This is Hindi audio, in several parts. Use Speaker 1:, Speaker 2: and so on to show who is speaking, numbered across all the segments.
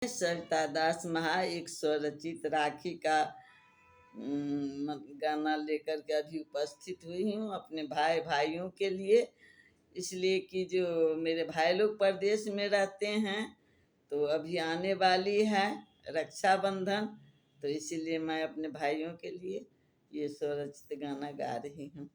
Speaker 1: सरिता दास महा एक स्वरचित राखी का गाना लेकर के अभी उपस्थित हुई हूँ अपने भाइयों के लिए। इसलिए कि जो मेरे भाई लोग परदेश में रहते हैं, तो अभी आने वाली है रक्षाबंधन, तो इसीलिए मैं अपने भाइयों के लिए ये स्वरचित गाना गा रही हूँ।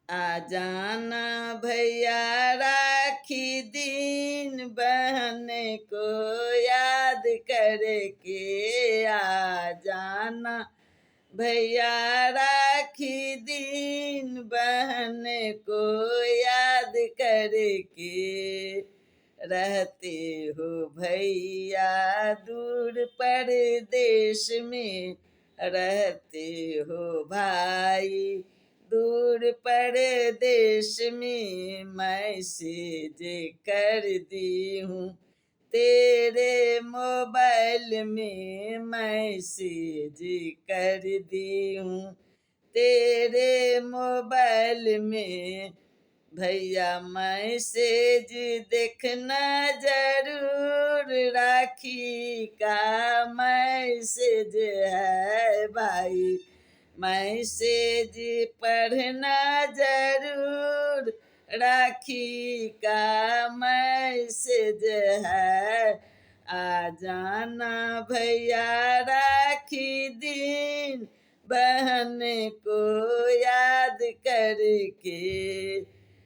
Speaker 1: आ जाना भैया राखी दिन बहन को याद करके, आ जाना भैया राखी दिन बहन को याद करके, रहते हो भैया दूर परदेश में, रहते हो भाई दूर परदेश में, मैसेज कर दी हूँ तेरे मोबाइल में, मैसेज कर दी हूँ तेरे मोबाइल में, भैया मैसेज देखना जरूर, राखी का मैसेज है भाई, मैसेज पढ़ना जरूर, राखी का मैसेज है। आ जाना भैया राखी दिन बहन को याद करके,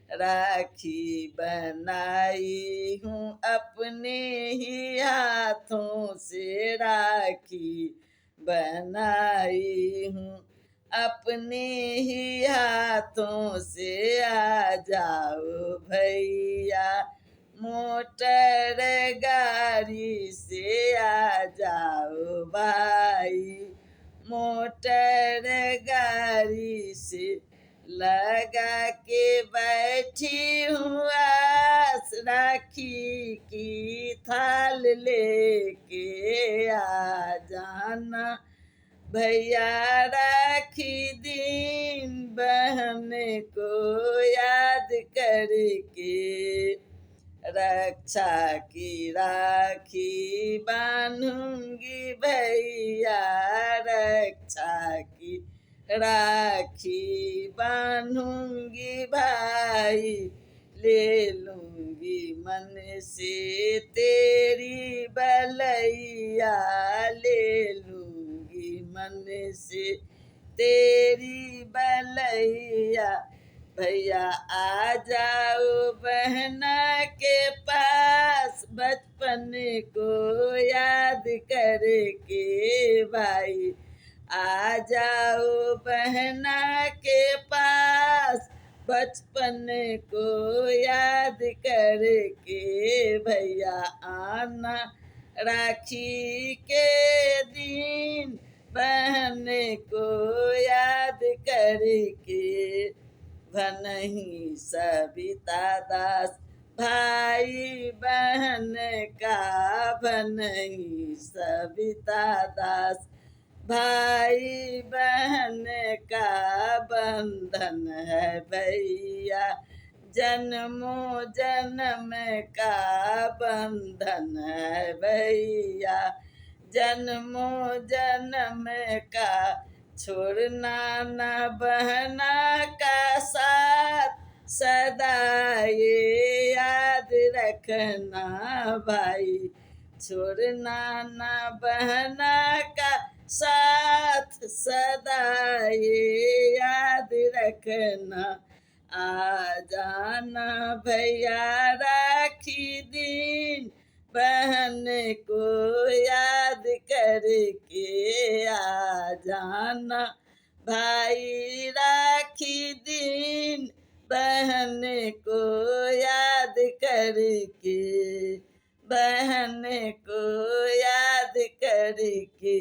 Speaker 1: राखी बनाई हूँ अपने ही हाथों से, राखी बनाई हूँ अपने ही हाथों से, आ जाओ भैया मोटर गाड़ी से, आ जाओ भाई मोटर गाड़ी से, लगा के बैठी हूँ आस, राखी की थाल लेके, आ जाना भैया राखी दिन बहन को याद करके, रक्षा की राखी बांधूंगी भैया, रक्षा की राखी बांधूंगी भाई, ले लूंगी मन से तेरी बलैया, ले लूंगी मन से तेरी बलैया, भैया आ जाओ बहना के पास, बचपन को याद करके भाई, आ जाओ बहना के पास, बचपन को याद करके, भैया आना राखी के दिन बहन को याद करके, भनही सविता दास भाई बहन का, भनही सविता दास भाई बहन का बंधन है भैया, जन्मों जन्म का बंधन है भैया, जन्मों जन्म का, छोड़ना न बहना का साथ, सदा ये याद रखना भाई, छोड़ना न बहना का साथ, सदा ये याद रखना, आ जाना भैया राखी दिन बहन को याद करके, आ जाना भाई राखी दिन बहन को याद करके, बहन को याद करके।